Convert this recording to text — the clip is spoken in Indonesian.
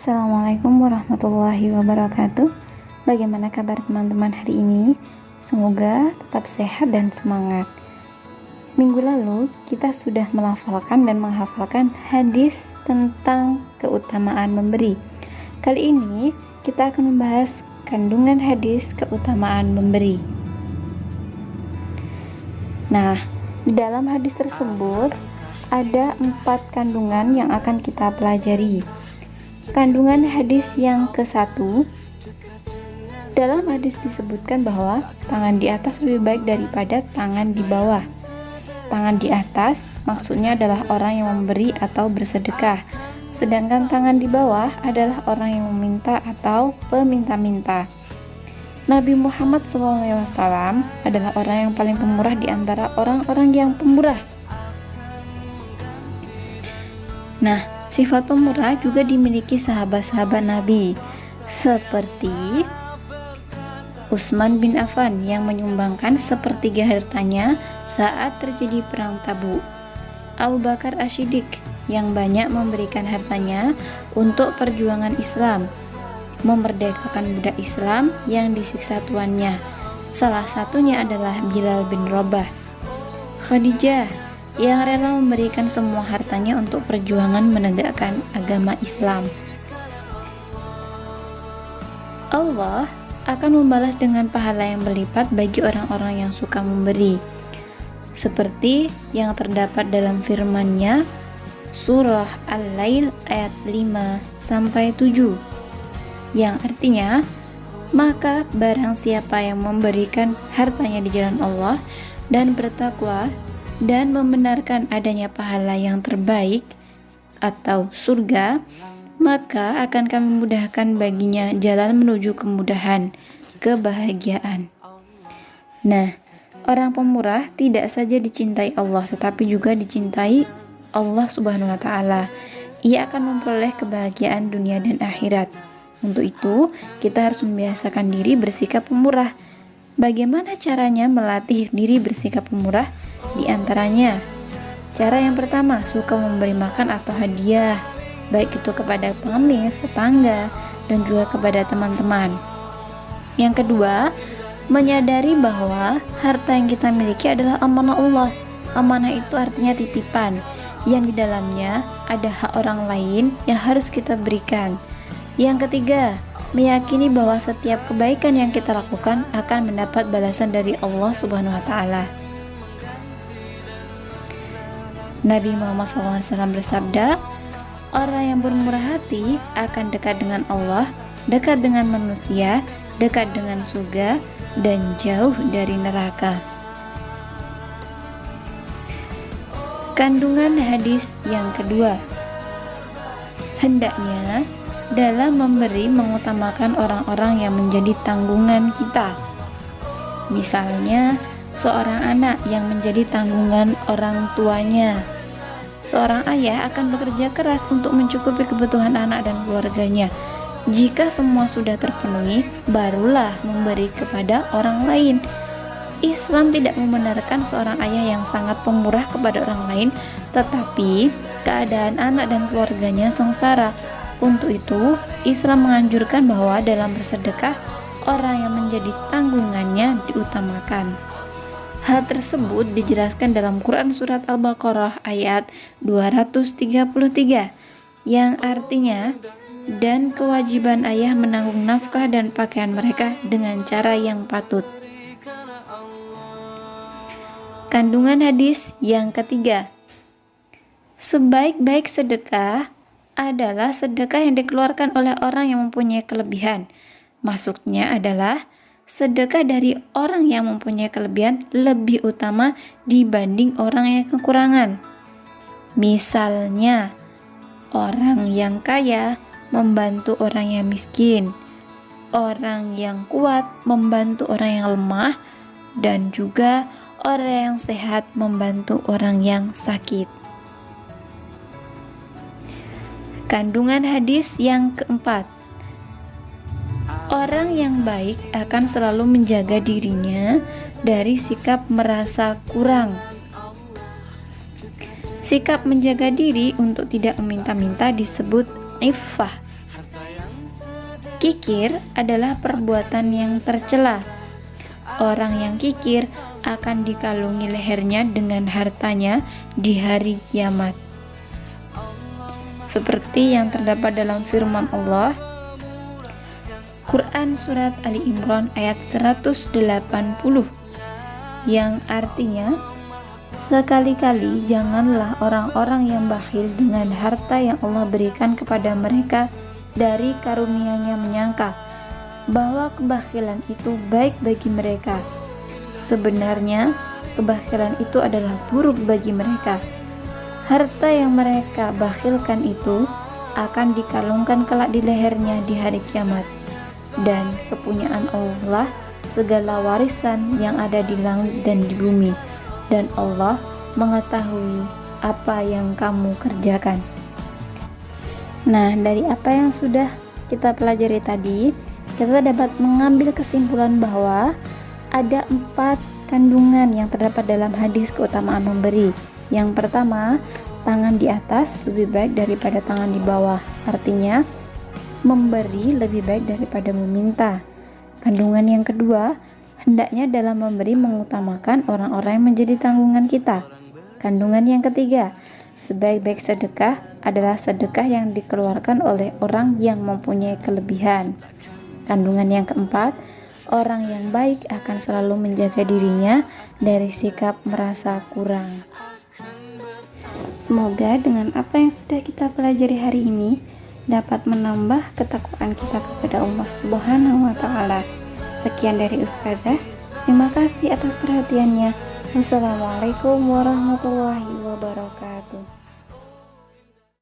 Assalamualaikum warahmatullahi wabarakatuh. Bagaimana kabar teman-teman hari ini? Semoga tetap sehat dan semangat. Minggu lalu kita sudah melafalkan dan menghafalkan hadis tentang keutamaan memberi. Kali ini kita akan membahas kandungan hadis keutamaan memberi. Nah, di dalam hadis tersebut ada 4 kandungan yang akan kita pelajari. Kandungan hadis yang ke-1, dalam hadis disebutkan bahwa tangan di atas lebih baik daripada tangan di bawah. Tangan di atas maksudnya adalah orang yang memberi atau bersedekah, sedangkan tangan di bawah adalah orang yang meminta atau peminta-minta. Nabi Muhammad SAW adalah orang yang paling pemurah di antara orang-orang yang pemurah. Nah, sifat pemurah juga dimiliki sahabat-sahabat Nabi seperti Utsman bin Affan yang menyumbangkan sepertiga hartanya saat terjadi perang Tabuk. Abu Bakar As-Siddiq yang banyak memberikan hartanya untuk perjuangan Islam, memerdekakan budak Islam yang disiksa tuannya. Salah satunya adalah Bilal bin Rabah. Khadijah yang rela memberikan semua hartanya untuk perjuangan menegakkan agama Islam. Allah akan membalas dengan pahala yang berlipat bagi orang-orang yang suka memberi, seperti yang terdapat dalam firman-Nya surah Al-Lail ayat 5-7, yang artinya, maka barang siapa yang memberikan hartanya di jalan Allah dan bertakwa dan membenarkan adanya pahala yang terbaik atau surga, maka akan kami mudahkan baginya jalan menuju kemudahan, kebahagiaan. Nah, orang pemurah tidak saja dicintai Allah, tetapi juga dicintai Allah Subhanahu wa Ta'ala. Ia akan memperoleh kebahagiaan dunia dan akhirat. Untuk itu, kita harus membiasakan diri bersikap pemurah. Bagaimana caranya melatih diri bersikap pemurah? Di antaranya, cara yang pertama, suka memberi makan atau hadiah, baik itu kepada pengemis, tetangga, dan juga kepada teman-teman. Yang kedua, menyadari bahwa harta yang kita miliki adalah amanah Allah. Amanah itu artinya titipan, yang di dalamnya ada hak orang lain yang harus kita berikan. Yang ketiga, meyakini bahwa setiap kebaikan yang kita lakukan akan mendapat balasan dari Allah Subhanahu wa Ta'ala. Nabi Muhammad SAW bersabda, orang yang bermurah hati akan dekat dengan Allah, dekat dengan manusia, dekat dengan surga, dan jauh dari neraka. Kandungan hadis yang kedua, hendaknya dalam memberi mengutamakan orang-orang yang menjadi tanggungan kita. Misalnya, seorang anak yang menjadi tanggungan orang tuanya. Seorang ayah akan bekerja keras untuk mencukupi kebutuhan anak dan keluarganya. Jika semua sudah terpenuhi, barulah memberi kepada orang lain. Islam tidak membenarkan seorang ayah yang sangat pemurah kepada orang lain, tetapi keadaan anak dan keluarganya sengsara. Untuk itu, Islam menganjurkan bahwa dalam bersedekah, orang yang menjadi tanggungannya diutamakan. Hal tersebut dijelaskan dalam Quran Surat Al-Baqarah ayat 233, yang artinya, dan kewajiban ayah menanggung nafkah dan pakaian mereka dengan cara yang patut. Kandungan hadis yang ketiga, sebaik-baik sedekah adalah sedekah yang dikeluarkan oleh orang yang mempunyai kelebihan. Maksudnya adalah sedekah dari orang yang mempunyai kelebihan lebih utama dibanding orang yang kekurangan. Misalnya, orang yang kaya membantu orang yang miskin, orang yang kuat membantu orang yang lemah, dan juga orang yang sehat membantu orang yang sakit. Kandungan hadis yang keempat, orang yang baik akan selalu menjaga dirinya dari sikap merasa kurang. Sikap menjaga diri untuk tidak meminta-minta disebut iffah. Kikir adalah perbuatan yang tercela. Orang yang kikir akan dikalungi lehernya dengan hartanya di hari kiamat. Seperti yang terdapat dalam firman Allah, Quran Surat Ali Imran ayat 180, yang artinya, sekali-kali janganlah orang-orang yang bakhil dengan harta yang Allah berikan kepada mereka dari karunia-Nya menyangka bahwa kebakhilan itu baik bagi mereka. Sebenarnya, kebakhilan itu adalah buruk bagi mereka. Harta yang mereka bakhilkan itu akan dikalungkan kelak di lehernya di hari kiamat. Dan kepunyaan Allah segala warisan yang ada di langit dan di bumi. Dan Allah mengetahui apa yang kamu kerjakan. Nah, dari apa yang sudah kita pelajari tadi, kita dapat mengambil kesimpulan bahwa ada 4 kandungan yang terdapat dalam hadis keutamaan memberi. Yang pertama, tangan di atas lebih baik daripada tangan di bawah. Artinya, memberi lebih baik daripada meminta. Kandungan yang kedua, hendaknya dalam memberi mengutamakan orang-orang yang menjadi tanggungan kita. Kandungan yang ketiga, sebaik-baik sedekah adalah sedekah yang dikeluarkan oleh orang yang mempunyai kelebihan. Kandungan yang keempat, orang yang baik akan selalu menjaga dirinya dari sikap merasa kurang. Semoga dengan apa yang sudah kita pelajari hari ini dapat menambah ketakwaan kita kepada Allah Subhanahu wa Ta'ala. Sekian dari Ustazah. Terima kasih atas perhatiannya. Wassalamualaikum warahmatullahi wabarakatuh.